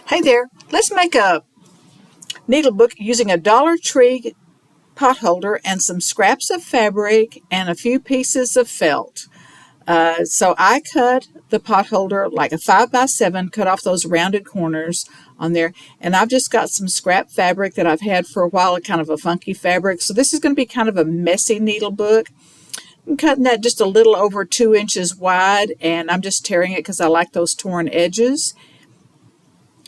Hey there, let's make a needlebook using a Dollar Tree potholder and some scraps of fabric and a few pieces of felt. So I cut the potholder like a 5x7, cut off those rounded corners on there, and I've just got some scrap fabric that I've had for a while, kind of a funky fabric. So this is going to be kind of a messy needlebook. I'm cutting that just a little over 2 inches wide, and I'm just tearing it because I like those torn edges.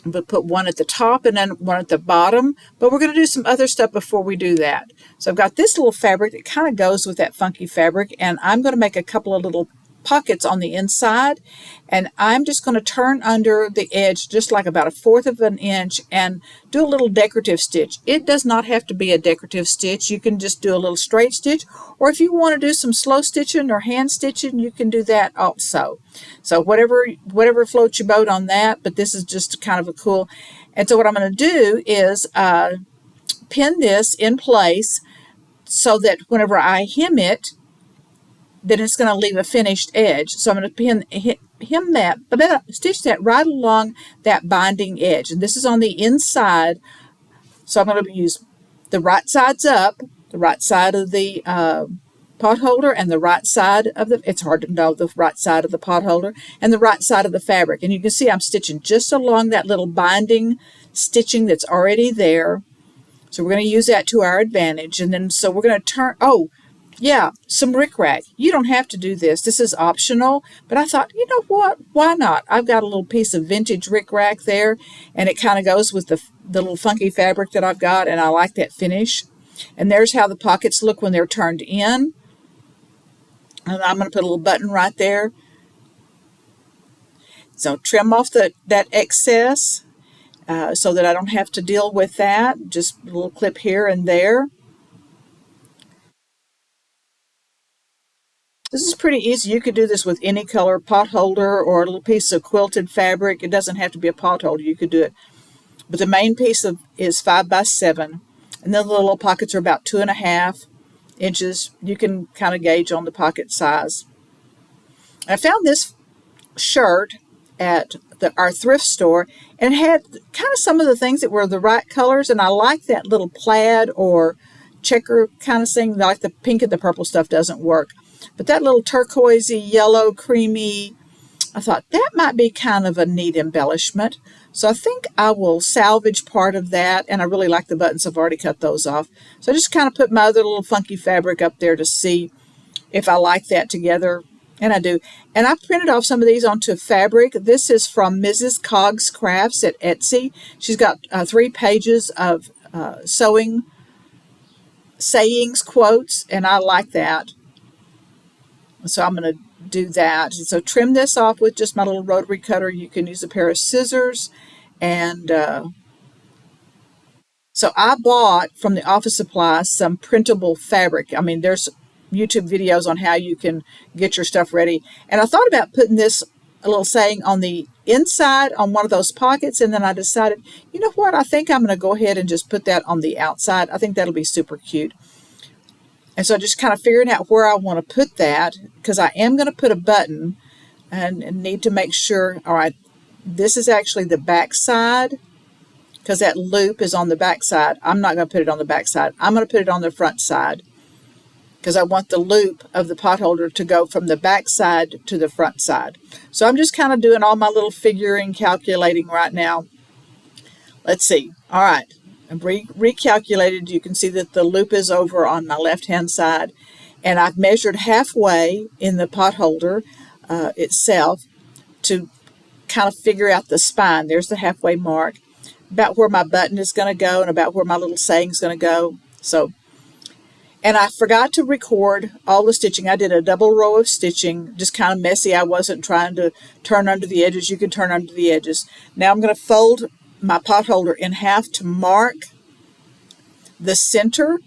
But put one at the top and then one at the bottom. But we're going to do some other stuff before we do that. So I've got this little fabric that kind of goes with that funky fabric, and I'm going to make a couple of little pockets on the inside, and I'm just going to turn under the edge just like about 1/4 of an inch and do a little decorative stitch. It does not have to be a decorative stitch. You can just do a little straight stitch, or if you want to do some slow stitching or hand stitching, you can do that also. So whatever floats your boat on that, but this is just kind of a cool. And so what I'm going to do is pin this in place so that whenever I hem it, then it's going to leave a finished edge. So I'm going to stitch that right along that binding edge. And this is on the inside. So I'm going to use the right sides up, the right side of the potholder and the right side of it's hard to know the right side of the potholder and the right side of the fabric. And you can see I'm stitching just along that little binding stitching that's already there. So we're going to use that to our advantage. And then so we're going to turn, yeah, some rickrack. You don't have to do this. This is optional. But I thought, you know what? Why not? I've got a little piece of vintage rickrack there, and it kind of goes with the little funky fabric that I've got, and I like that finish. And there's how the pockets look when they're turned in. And I'm going to put a little button right there. So trim off that excess so that I don't have to deal with that. Just a little clip here and there. This is pretty easy. You could do this with any color potholder or a little piece of quilted fabric. It doesn't have to be a potholder. You could do it. But the main piece is 5x7. And then the little pockets are about 2.5 inches. You can kind of gauge on the pocket size. I found this shirt at our thrift store, and it had kind of some of the things that were the right colors, and I like that little plaid or checker kind of thing. Like the pink and the purple stuff doesn't work. But that little turquoisey, yellow, creamy, I thought that might be kind of a neat embellishment. So I think I will salvage part of that, and I really like the buttons. I've already cut those off. So I just kind of put my other little funky fabric up there to see if I like that together, and I do. And I printed off some of these onto fabric. This is from Mrs. Coggs Crafts at Etsy. She's got 3 pages of sewing sayings, quotes, and I like that. So I'm going to do that. So trim this off with just my little rotary cutter. You can use a pair of scissors. And so I bought from the office supply some printable fabric. I mean, there's YouTube videos on how you can get your stuff ready. And I thought about putting this a little saying on the inside on one of those pockets. And then I decided, you know what? I think I'm going to go ahead and just put that on the outside. I think that'll be super cute. And so just kind of figuring out where I want to put that, because I am going to put a button and need to make sure, all right, this is actually the back side, because that loop is on the back side. I'm not going to put it on the back side. I'm going to put it on the front side, because I want the loop of the potholder to go from the back side to the front side. So I'm just kind of doing all my little figuring, calculating right now. Let's see. All right. I've recalculated. You can see that the loop is over on my left-hand side, and I've measured halfway in the potholder itself to kind of figure out the spine. There's the halfway mark, about where my button is going to go and about where my little saying is going to go. So, and I forgot to record all the stitching. I did a double row of stitching, just kind of messy. I wasn't trying to turn under the edges. You can turn under the edges. Now I'm going to fold my potholder in half to mark the center,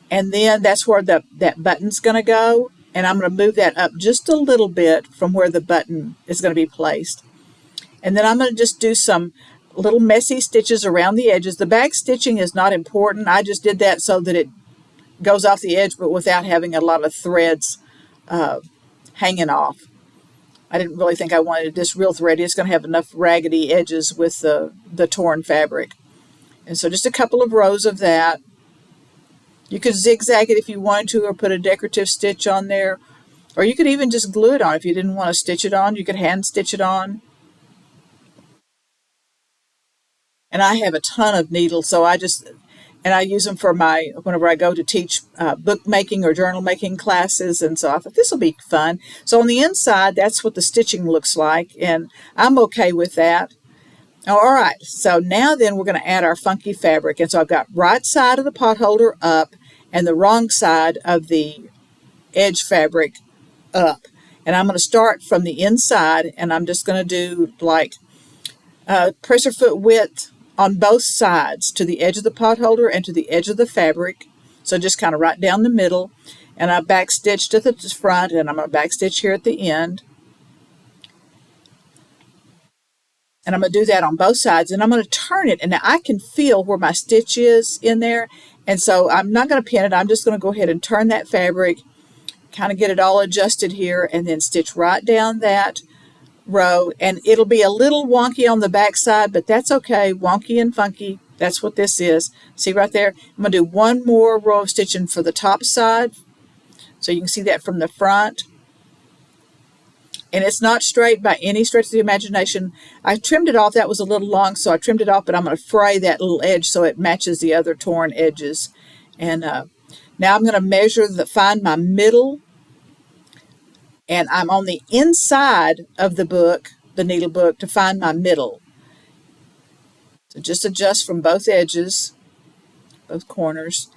and then that's where that button's going to go, and I'm going to move that up just a little bit from where the button is going to be placed. And then I'm going to just do some little messy stitches around the edges. The back stitching is not important. I just did that so that it goes off the edge but without having a lot of threads hanging off. I didn't really think I wanted this real thready. It's going to have enough raggedy edges with the torn fabric. And so just a couple of rows of that. You could zigzag it if you wanted to, or put a decorative stitch on there. Or you could even just glue it on. If you didn't want to stitch it on, you could hand stitch it on. And I have a ton of needles, so I use them for whenever I go to teach bookmaking or journal making classes. And so I thought this will be fun. So on the inside, that's what the stitching looks like, and I'm okay with that. All right, so now then we're going to add our funky fabric. And so I've got right side of the potholder up and the wrong side of the edge fabric up. And I'm going to start from the inside, and I'm just going to do like pressure foot width on both sides to the edge of the potholder and to the edge of the fabric. So just kind of right down the middle. And I back stitched at the front, and I'm going to back stitch here at the end. And I'm going to do that on both sides, and I'm going to turn it. And now I can feel where my stitch is in there. And so I'm not going to pin it. I'm just going to go ahead and turn that fabric, kind of get it all adjusted here, and then stitch right down that row. And it'll be a little wonky on the back side, but that's okay. Wonky and funky, that's what this is. See right there? I'm going to do one more row of stitching for the top side, so you can see that from the front. And it's not straight by any stretch of the imagination. I trimmed it off. That was a little long, so I trimmed it off, but I'm going to fray that little edge so it matches the other torn edges. And now I'm going to find my middle, and I'm on the inside of the book, the Needlebook, to find my middle. So just adjust from both edges, both corners.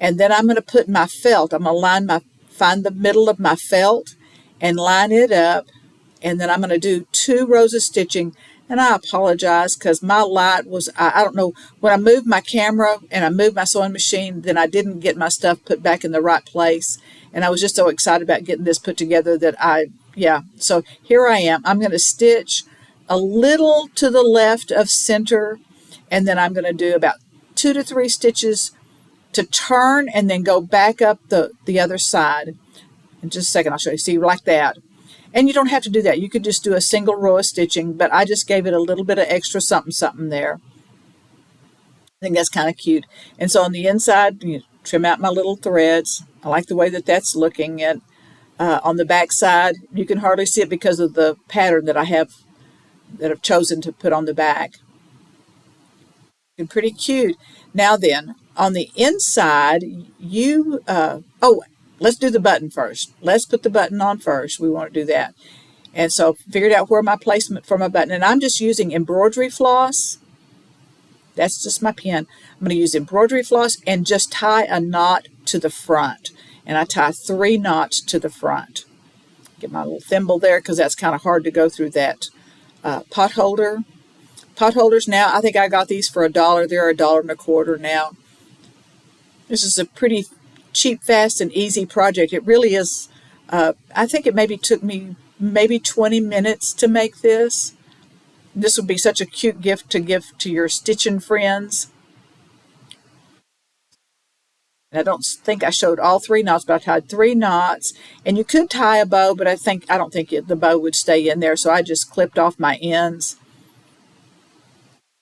And then I'm going to put my felt. I'm going to find the middle of my felt and line it up, and then I'm going to do 2 rows of stitching. And I apologize because my light was, I don't know, when I moved my camera and I moved my sewing machine, then I didn't get my stuff put back in the right place. And I was just so excited about getting this put together that so here I am. I'm going to stitch a little to the left of center, and then I'm going to do about 2 to 3 stitches to turn and then go back up the other side. In just a second, I'll show you. See, like that. And you don't have to do that. You could just do a single row of stitching, but I just gave it a little bit of extra something there. I think that's kind of cute. And so on the inside, you trim out my little threads. I like the way that that's looking. And on the back side, you can hardly see it because of the pattern that I've chosen to put on the back. And pretty cute. Now then, on the inside, let's do the button first. Let's put the button on first. We want to do that. And so figured out where my placement for my button. And I'm just using embroidery floss. That's just my pen. I'm going to use embroidery floss and just tie a knot to the front. And I tie 3 knots to the front. Get my little thimble there because that's kind of hard to go through that potholder. Potholders now, I think I got these for $1. They're $1.25 now. This is a pretty cheap, fast, and easy project. It really is. I think it maybe took me 20 minutes to make this. This would be such a cute gift to give to your stitching friends. And I don't think I showed all 3 knots, but I tied 3 knots. And you could tie a bow, but I don't think the bow would stay in there, so I just clipped off my ends.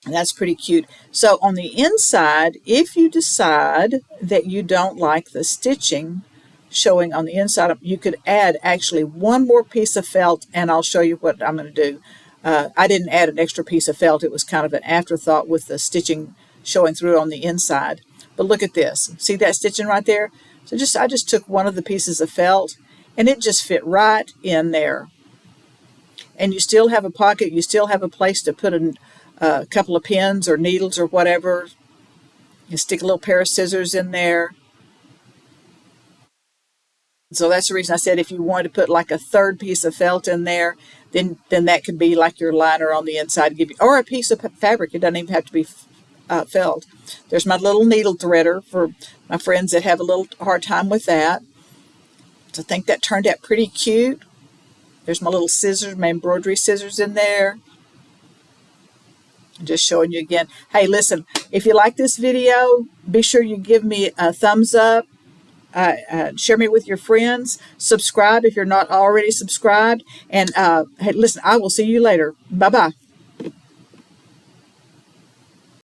And that's pretty cute. So on the inside, if you decide that you don't like the stitching showing on the inside, you could add actually 1 more piece of felt, and I'll show you what I'm going to do. I didn't add an extra piece of felt. It was kind of an afterthought with the stitching showing through on the inside. But look at this. See that stitching right there? So I just took 1 of the pieces of felt, and it just fit right in there. And you still have a pocket. You still have a place to put a couple of pins or needles or whatever. You stick a little pair of scissors in there. So that's the reason I said if you wanted to put like a 3rd piece of felt in there, then that could be like your liner on the inside, or a piece of fabric. It doesn't even have to be felt. There's my little needle threader for my friends that have a little hard time with that. So I think that turned out pretty cute. There's my little scissors, my embroidery scissors in there. Just showing you again. Hey, listen, if you like this video, be sure you give me a thumbs up. Share me with your friends. Subscribe if you're not already subscribed. And hey, listen, I will see you later. Bye bye.